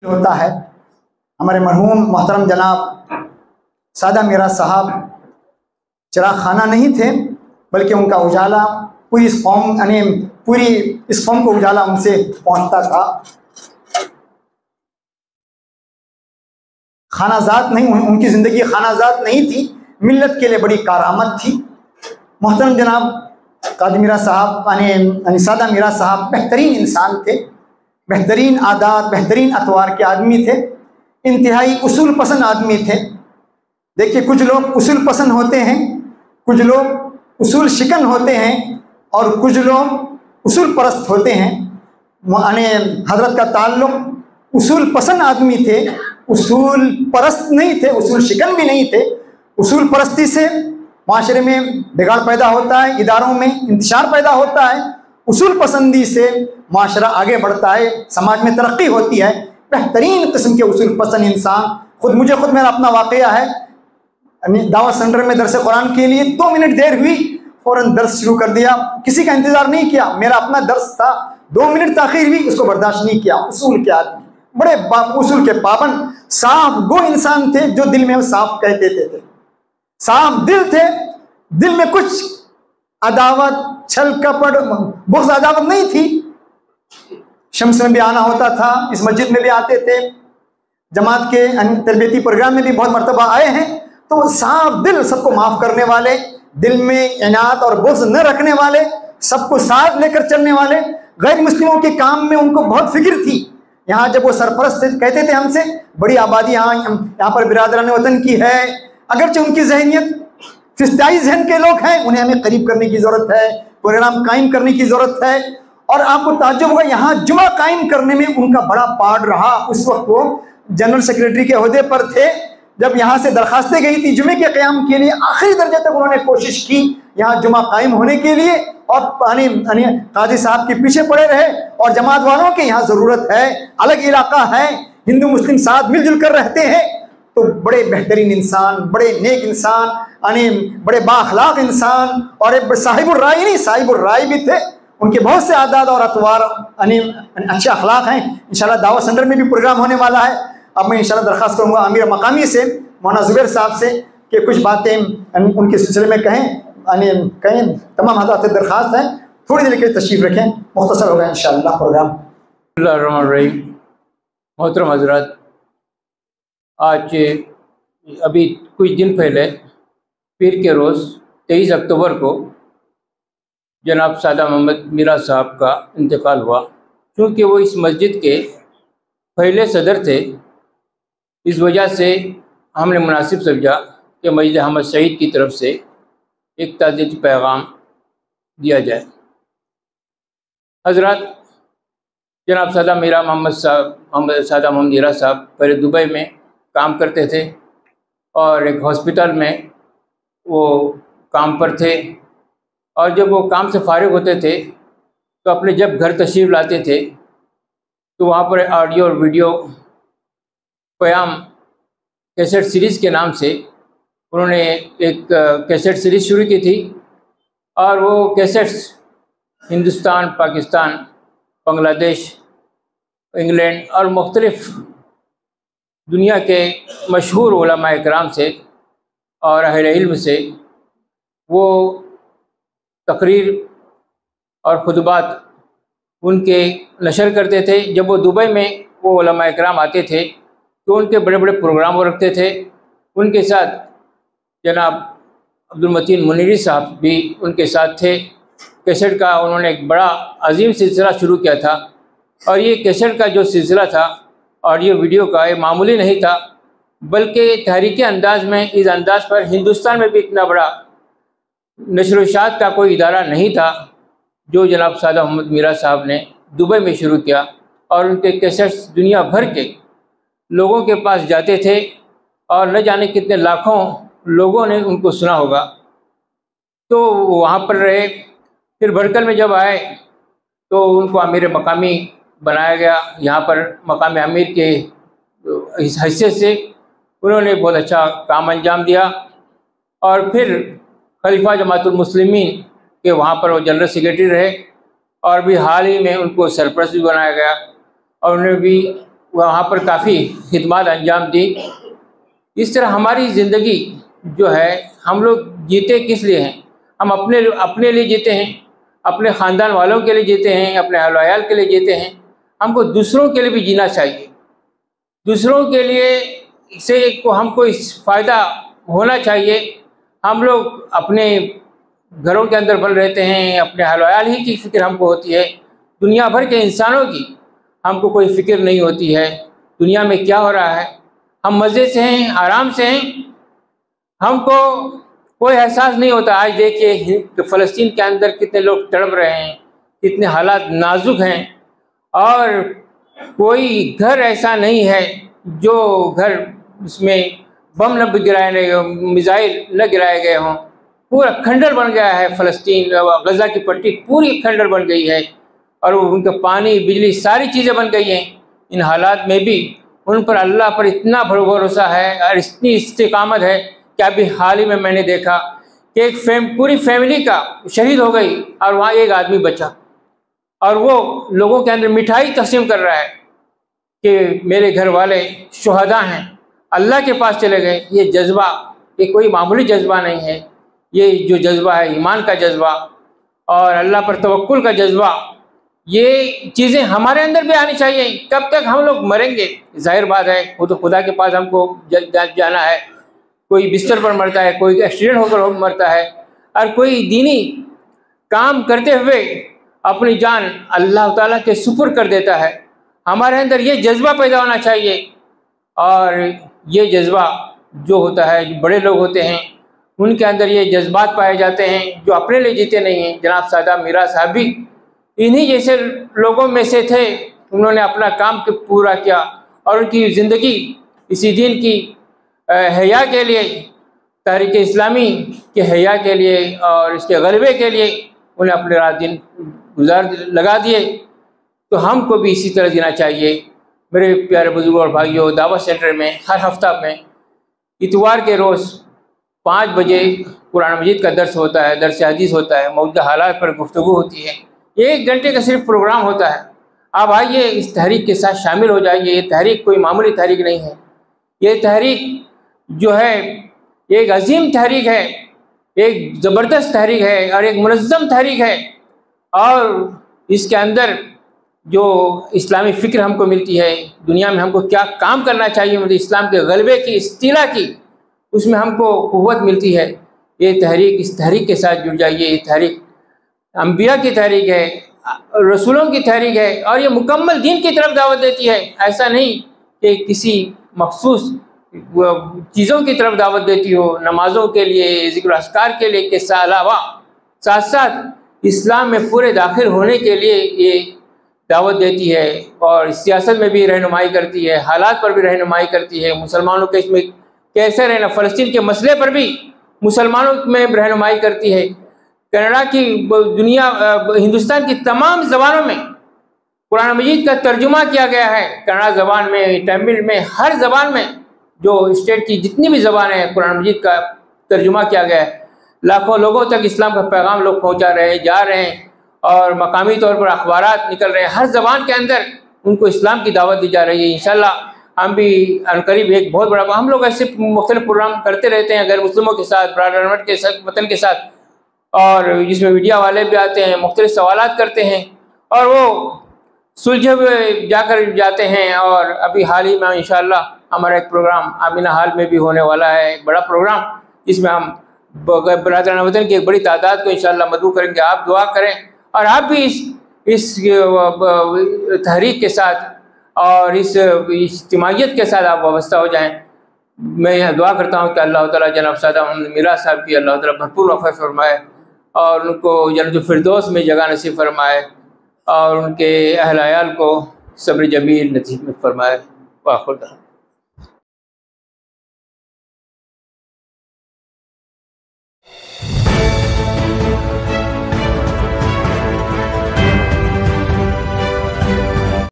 होता है। हमारे मरहूम मोहतरम जनाब सादा मीरा साहब चिराग खाना नहीं थे, बल्कि उनका उजाला पूरी इस कौम यानी पूरी इस कौम को उजाला उनसे पहुंचता था। खानाजात नहीं, उनकी ज़िंदगी खानाजात नहीं थी, मिल्लत के लिए बड़ी कारआमद थी। मोहतरम जनाब कादी मीरा साहब यानी सादा मीरा साहब बेहतरीन इंसान थे, बेहतरीन आदात बेहतरीन अतवार के आदमी थे, इंतहाई उसूल पसंद आदमी थे। देखिए, कुछ लोग उसूल पसंद होते हैं, कुछ लोग उसूल शिकन होते हैं और कुछ लोग उसूल परस्त होते हैं। यानी हजरत का ताल्लुक उसूल पसंद आदमी थे, उसूल परस्त नहीं थे, उसूल शिकन भी नहीं थे। उसूल परस्ती से माशरे में बिगाड़ पैदा होता है, इदारों में इंतशार पैदा होता है। उसूल पसंदी से माशरा आगे बढ़ता है, समाज में तरक्की होती है। बेहतरीन किस्म के उसूल पसंद इंसान। खुद मेरा अपना वाक़या है, दावत सेंटर में दरस कुरान के लिए 2 मिनट देर हुई, फ़ौरन दर्स शुरू कर दिया, किसी का इंतज़ार नहीं किया। मेरा अपना दर्स था, 2 मिनट ताख़ीर हुई, उसको बर्दाश्त नहीं किया। उसूल के आदमी, बड़े उसूल के पाबंद, साफ गो इंसान थे, जो दिल में साफ कह देते थे। साफ दिल थे, दिल में कुछ अदावत छल कपट बुग़्ज़ अदावत नहीं थी। शम्स में भी आना होता था, इस मस्जिद में भी आते थे, जमात के तरबियती प्रोग्राम में भी बहुत मरतबा आए हैं। तो साफ दिल, सबको माफ़ करने वाले, दिल में इनात और बुग़्ज़ न रखने वाले, सबको साथ लेकर चलने वाले। गैर मुस्लिमों के काम में उनको बहुत फिक्र थी। यहाँ जब वो सरपरस्त कहते थे हमसे, बड़ी आबादी यहाँ पर बिरादरान वतन की है, अगरचे उनकी जहनीत फिस्ताई जहन के लोग हैं, उन्हें हमें करीब करने की ज़रूरत है, प्रोग्राम कायम करने की ज़रूरत है। और आपको ताज्जुब होगा, यहाँ जुमा कायम करने में उनका बड़ा पार्ट रहा। उस वक्त वो जनरल सेक्रेटरी के ओहदे पर थे। जब यहाँ से दरखास्तें गई थी जुमे के क़याम के लिए, आखिरी दर्जे तक उन्होंने कोशिश की यहाँ जुमा कायम होने के लिए, और काजी साहब के पीछे पड़े रहे। और जमात वालों के यहाँ ज़रूरत है, अलग इलाका है, हिंदू मुस्लिम साथ मिलजुल कर रहते हैं। तो बड़े बेहतरीन इंसान, बड़े नेक इंसान, बड़े बाअखलाक इंसान, और एक साहिबुर राय नहीं, साहिबुर राय भी थे। उनके बहुत से आदात और अतवार अच्छे अखलाक हैं। इंशाल्लाह दावत सेंटर में भी प्रोग्राम होने वाला है। अब मैं इंशाल्लाह दरख्वास्त करूँगा अमीर मकामी से, मौलाना ज़ुबैर साहब से, कि कुछ बातें उनके सिलसिले में कहें। तमाम हज़रात से दरख्वास्त है, थोड़ी देर के तशरीफ़ रखें, मुख्तसर होगा इंशाल्लाह प्रोग्राम। मोहतरम हज़रात, आज अभी कुछ दिन पहले पीर के रोज़ 23 अक्टूबर को जनाब सादा मोहम्मद मीरा साहब का इंतकाल हुआ। क्योंकि वो इस मस्जिद के पहले सदर थे, इस वजह से हमने मुनासिब समझा कि मस्जिद अहमद शहीद की तरफ से एक ताज़ियती पैगाम दिया जाए। हज़रात, जनाब सादा मोहम्मद मीरा साहब पहले दुबई में काम करते थे और एक हॉस्पिटल में वो काम पर थे। और जब वो काम से फारिग होते थे तो अपने जब घर तशरीफ़ लाते थे तो वहाँ पर ऑडियो और वीडियो क़याम कैसेट सीरीज़ के नाम से उन्होंने एक कैसेट सीरीज़ शुरू की थी। और वो कैसेट्स हिंदुस्तान, पाकिस्तान, बांग्लादेश, इंग्लैंड और मुख्तलिफ़ दुनिया के मशहूर उलमा इकराम से और अहले इल्म से वो तकरीर और खुतबात उनके नशर करते थे। जब वो दुबई में वो उलमा इकराम आते थे तो उनके बड़े बड़े प्रोग्राम रखते थे। उनके साथ जनाब अब्दुल मतीन मुनीरी साहब भी उनके साथ थे। कैसेट का उन्होंने एक बड़ा अजीम सिलसिला शुरू किया था। और ये कैसेट का जो सिलसिला था ऑडियो वीडियो का, ये मामूली नहीं था, बल्कि तहरीकी अंदाज में, इस अंदाज पर हिंदुस्तान में भी इतना बड़ा नशर व इशाअत का कोई इदारा नहीं था जो जनाब सादा मोहम्मद मीरा साहब ने दुबई में शुरू किया। और उनके कैसेट्स दुनिया भर के लोगों के पास जाते थे और न जाने कितने लाखों लोगों ने उनको सुना होगा। तो वहाँ पर रहे। फिर भड़कल में जब आए तो उनको अमीर मकामी बनाया गया। यहाँ पर मकामी अमीर के हैसियत से उन्होंने बहुत अच्छा काम अंजाम दिया। और फिर खलीफा जमातुल मुस्लिमीन के वहाँ पर वो जनरल सेक्रेटरी रहे। और भी हाल ही में उनको सरपरस्त भी बनाया गया और उन्हें भी वहाँ पर काफ़ी खिदमत अंजाम दी। इस तरह हमारी ज़िंदगी जो है, हम लोग जीते किस लिए हैं? हम अपने लिए जीते हैं, अपने ख़ानदान वालों के लिए जीते हैं, अपने अहल वयाल के लिए जीते हैं। हमको दूसरों के लिए भी जीना चाहिए। दूसरों के लिए से को हमको इस फ़ायदा होना चाहिए। हम लोग अपने घरों के अंदर बल रहते हैं, अपने अहल वयाल ही की फ़िक्र हमको होती है। दुनिया भर के इंसानों की हमको कोई फ़िक्र नहीं होती है। दुनिया में क्या हो रहा है, हम मज़े से हैं, आराम से हैं, हमको कोई एहसास नहीं होता। आज देखिए फ़लस्तीन के अंदर कितने लोग तड़प रहे हैं, कितने हालात नाजुक हैं, और कोई घर ऐसा नहीं है जो घर उसमें बम न गिराए गए, मिसाइल न गिराए गए हों। पूरा खंडर बन गया है फ़लस्तीन, गज़ा की पट्टी पूरी खंडर बन गई है, और उनका पानी, बिजली, सारी चीज़ें बन गई हैं। इन हालात में भी उन पर, अल्लाह पर इतना भरोसा है और इतनी इस्तिकामत है कि अभी हाल ही में मैंने देखा कि एक पूरी फैमिली का शहीद हो गई और वहाँ एक आदमी बचा, और वो लोगों के अंदर मिठाई तकसीम कर रहा है कि मेरे घर वाले शुहदा हैं, अल्लाह के पास चले गए। ये जज्बा, ये कोई मामूली जज्बा नहीं है। ये जो जज्बा है, ईमान का जज्बा और अल्लाह पर तवक्कुल का जज्बा, ये चीज़ें हमारे अंदर भी आनी चाहिए। कब तक हम लोग मरेंगे? जाहिर बात है, खुदा के पास हमको जाना है। कोई बिस्तर पर मरता है, कोई एक्सीडेंट होकर मरता है, और कोई दीनी काम करते हुए अपनी जान अल्लाह ताला के सुपुर्द कर देता है। हमारे अंदर ये जज्बा पैदा होना चाहिए, और ये जज्बा जो होता है, जो बड़े लोग होते हैं उनके अंदर ये जज्बात पाए जाते हैं जो अपने लिए जीते नहीं हैं। जनाब सादा मीरा साहब भी इन्हीं जैसे लोगों में से थे। उन्होंने अपना काम पूरा किया, और उनकी ज़िंदगी इसी दीन की हया के लिए, तहरीक इस्लामी के हया के लिए और इसके गलबे के लिए उन्हें अपने रात दिन लगा दिए। तो हमको भी इसी तरह जीना चाहिए। मेरे प्यारे बुजुर्गों और भाइयों, दावत सेंटर में हर हफ्ता में इतवार के रोज़ 5 बजे कुरान मजीद का दर्स होता है, दर्स हदीस होता है, मौजूदा हालात पर गुफ्तगू होती है। 1 घंटे का सिर्फ प्रोग्राम होता है। आप आइए, इस तहरीक के साथ शामिल हो जाइए। ये तहरीक कोई मामूली तहरीक नहीं है। ये तहरीक जो है एक अजीम तहरीक है, एक ज़बरदस्त तहरीक है और एक मुनज़्ज़म तहरीक है। और इसके अंदर जो इस्लामी फ़िक्र हमको मिलती है, दुनिया में हमको क्या काम करना चाहिए, मतलब इस्लाम के गलबे की, इस्तिला की, उसमें हमको क़ुव्वत मिलती है। ये तहरीक, इस तहरीक के साथ जुड़ जाइए। ये तहरीक अंबिया की तहरीक है, रसूलों की तहरीक है, और ये मुकम्मल दीन की तरफ दावत देती है। ऐसा नहीं कि किसी मखसूस चीज़ों की तरफ दावत देती हो, नमाज़ों के लिए, ज़िक्र अस्कार के लिए, के अलावा साथ साथ इस्लाम में पूरे दाखिल होने के लिए ये दावत देती है। और सियासत में भी रहनुमाई करती है, हालात पर भी रहनुमाई करती है, मुसलमानों के इसमें कैसे रहना, फ़लस्तीन के मसले पर भी मुसलमानों में रहनुमाई करती है। कनाडा की दुनिया, हिंदुस्तान की तमाम ज़बानों में कुरान मजीद का तर्जुमा किया गया है। कन्नड़ा ज़बान में, तमिल में, हर ज़बान में, जो स्टेट की जितनी भी ज़बानें हैं, कुरान मजीद का तर्जुमा किया गया है। लाखों लोगों तक इस्लाम का पैगाम लोग पहुंचा रहे हैं, जा रहे हैं, और मकामी तौर पर अखबारात निकल रहे हैं। हर ज़बान के अंदर उनको इस्लाम की दावत दी जा रही है। इंशाल्लाह हम भी अनकरीब एक बहुत बड़ा, हम लोग ऐसे मुख्तलिफ प्रोग्राम करते रहते हैं गैर मुस्लिमों के साथ, ब्रादरहुड के साथ, वतन के साथ, और जिसमें मीडिया वाले भी आते हैं, मुख्तलिफ सवालात करते हैं, और वो सुलझे हुए जाकर जाते हैं। और अभी हाल ही में इंशाल्लाह हमारा एक प्रोग्राम आमिना हाल में भी होने वाला है, एक बड़ा प्रोग्राम, जिसमें हम बरादरान वतन की एक बड़ी तादाद को इंशाल्लाह मदऊ करेंगे। आप दुआ करें, और आप भी इस तहरीक के साथ और इस इज्तिमाइयत के साथ आप वाबस्ता हो जाएं। मैं यह दुआ करता हूँ कि अल्लाह ताला जनाब सादा मीरा साहब की अल्लाह ताला भरपूर वफ़ा फरमाए, और उनको जन्नतुल फिरदौस में जगह नसीब फरमाए, और उनके अहल अयाल को सब्र जमील नसीब फरमाए। वाखुर।